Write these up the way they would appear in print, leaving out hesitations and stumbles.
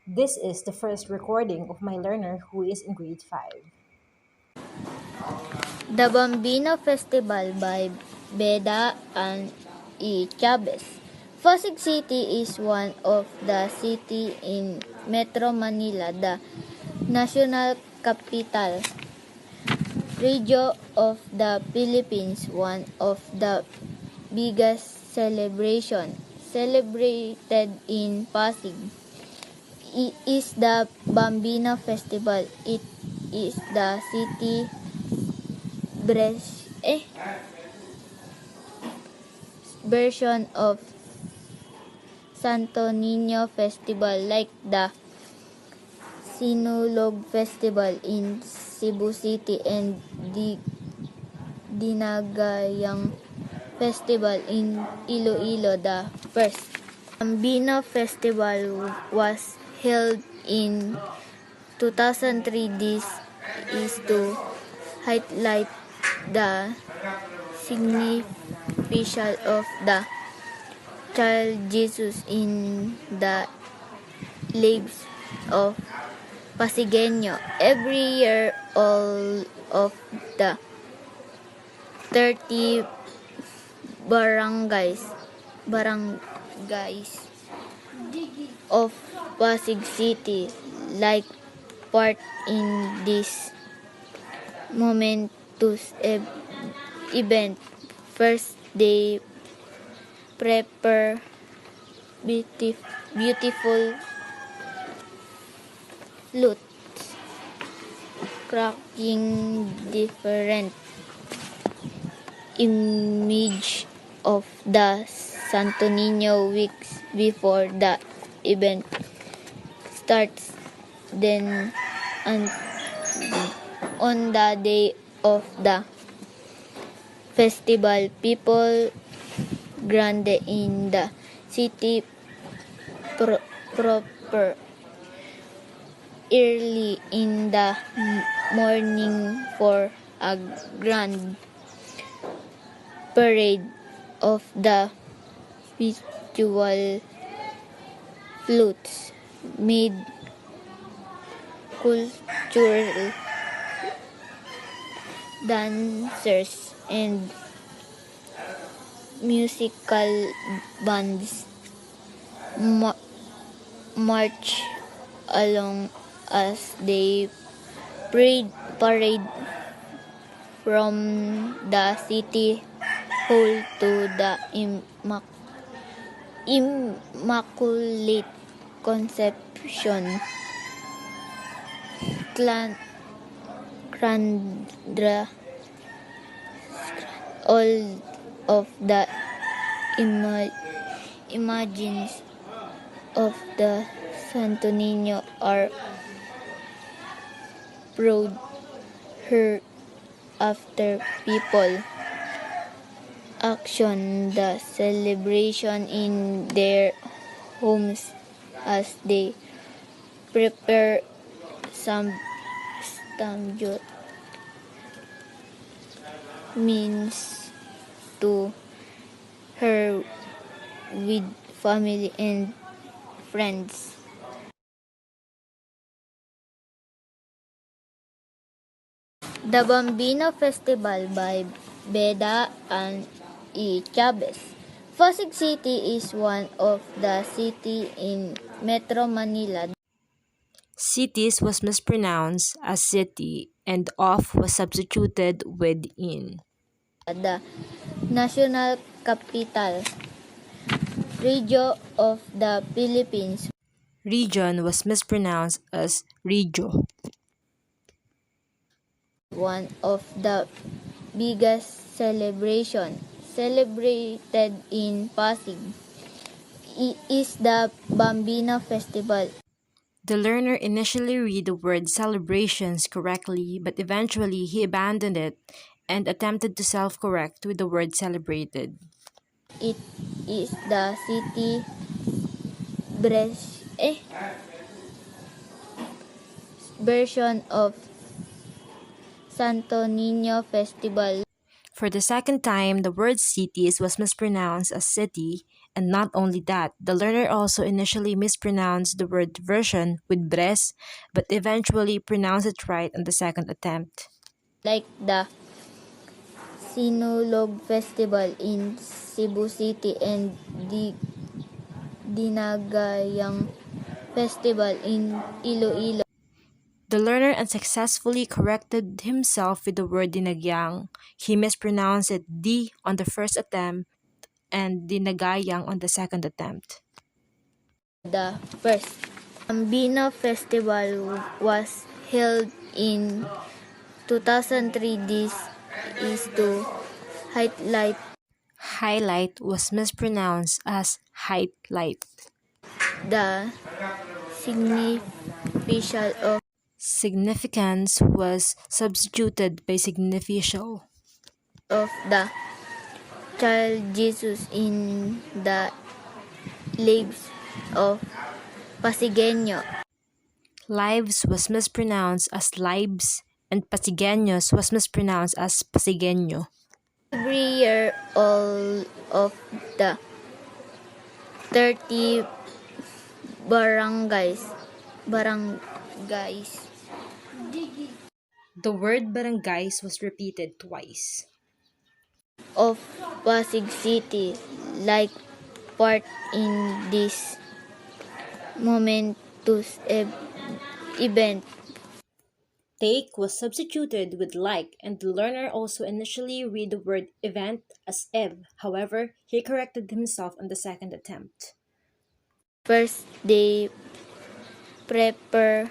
This is the first recording of my learner who is in grade 5. The Bambino Festival by Beda and E. Chavez. Pasig City is one of the city in Metro Manila, the national capital region of the Philippines. One of the biggest celebration celebrated in Pasig is the Bambino Festival. It is the city bres- eh, version of Santo Niño Festival, like the Sinulog Festival in Cebu City and the Dinagayang Festival in Iloilo. The first Bambino Festival was held in 2003. This is to highlight the significance of the child Jesus in the lives of Pasigueño. Every year, all of the 30 barangays of Pasig City like part in this momentous event. First, they prepare beautiful flute, cracking different image of the Santo Niño weeks before the event starts. Then, on the day of the festival, people grande in the city proper early in the morning for a grand parade of the visual flutes made cultural dancers and musical bands march along as they parade from the city hall to the Immaculate Conception Clandra. All of the images of the Santo Niño are proud her after people action the celebration in their homes as they prepare some standard means to her with family and friends. The Bambino Festival by Beda and E. Chavez. Pasig City is one of the city in Metro Manila. Cities was mispronounced as city and off was substituted with in. The national capital region of the Philippines. Region was mispronounced as regio. One of the biggest celebration celebrated in Pasig is the Bambino Festival. The learner initially read the word celebrations correctly, but eventually he abandoned it and attempted to self-correct with the word celebrated. It is the city bres- eh, version of Santo Niño Festival. For the second time, the word cities was mispronounced as city And not only that, the learner also initially mispronounced the word version with bres, but eventually pronounced it right on the second attempt. like the Sinulog Festival in Cebu City and the Dinagayang Festival in Iloilo. The learner unsuccessfully corrected himself with the word dinagyang. He mispronounced it di on the first attempt and dinagayang on the second attempt. The first Bambino Festival was held in 2003. This is to highlight Highlight was mispronounced as height light. the significance Significance was substituted by significial. of the child Jesus in the lives of Pasigueño. Lives was mispronounced as lives, and pasigeños was mispronounced as pasigeño. Every year, all of the 30 barangays The word barangays was repeated twice. of Pasig City like part in this momentous event. Take was substituted with like, and the learner also initially read the word event as ev. However, he corrected himself on the second attempt. First, they prepare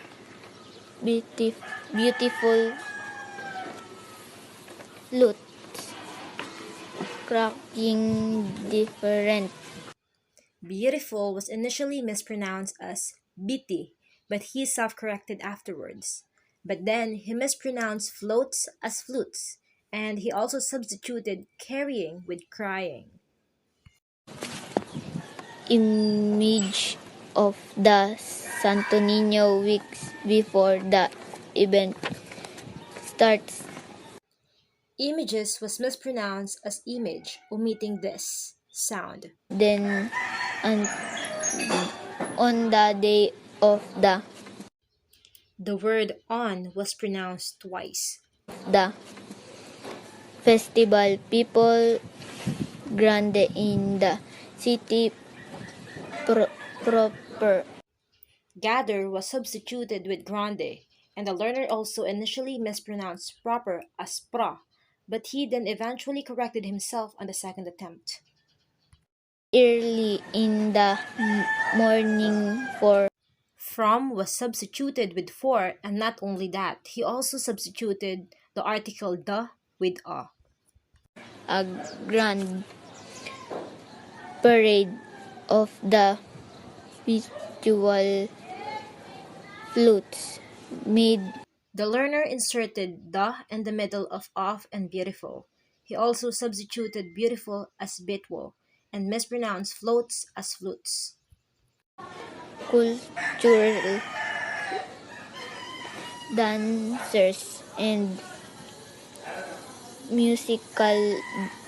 beautiful flute, cracking different Beautiful was initially mispronounced as biti, but he self-corrected afterwards. But then he mispronounced floats as flutes, and he also substituted carrying with crying. image of the Santo Niño weeks before the event starts. Images was mispronounced as image, omitting this sound. Then, and on the day of The word on was pronounced twice. the festival, people grande in the city proper. Gather was substituted with grande, and the learner also initially mispronounced proper as pra, but he then eventually corrected himself on the second attempt. Early in the morning for From was substituted with for, and not only that, he also substituted the article the with a. a grand parade of the visual flutes made The learner inserted the in the middle of and beautiful. He also substituted beautiful as bitwo and mispronounced floats as flutes. cultural dancers and musical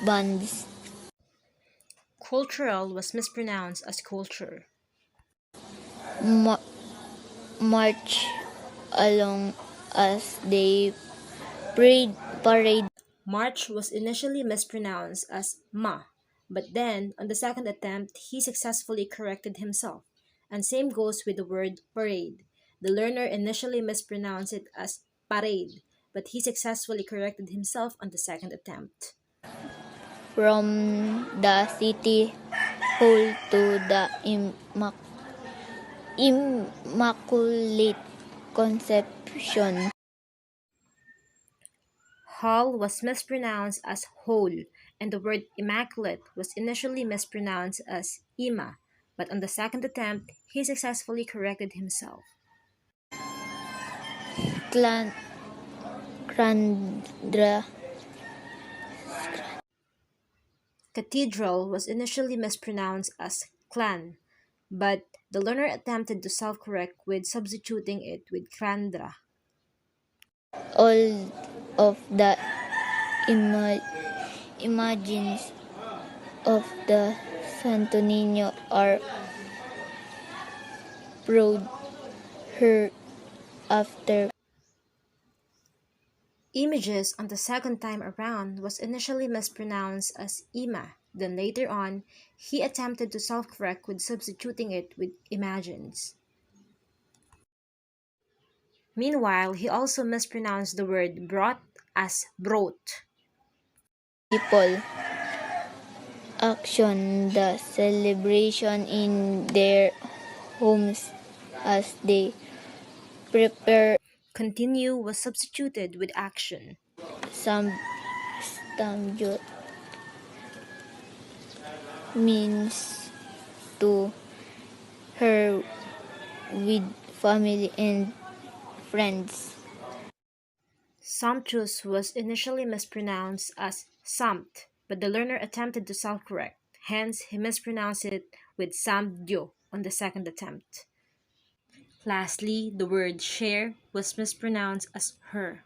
bands Cultural was mispronounced as culture. ma- march along as they parade. March was initially mispronounced as ma, but then on the second attempt he successfully corrected himself. And same goes with the word parade. The learner initially mispronounced it as parade, but he successfully corrected himself on the second attempt. From the city hall to the Immaculate Conception. Hall was mispronounced as whole, and the word immaculate was initially mispronounced as ima, but on the second attempt he successfully corrected himself. Clan Crandra Cathedral was initially mispronounced as clan, but the learner attempted to self-correct with substituting it with crandra. all of the ima- images of the Santo Niño are proud her after Images on the second time around was initially mispronounced as Ima. Then later on, he attempted to self-correct with substituting it with imagines. Meanwhile, he also mispronounced the word brought as brought. people action the celebration in their homes as they prepare Continue was substituted with action. some stamjo means to her with family and friends. Sumptuous was initially mispronounced as sumpt, but the learner attempted to self-correct. Hence, he mispronounced it with samdyo on the second attempt. Lastly, the word share was mispronounced as her.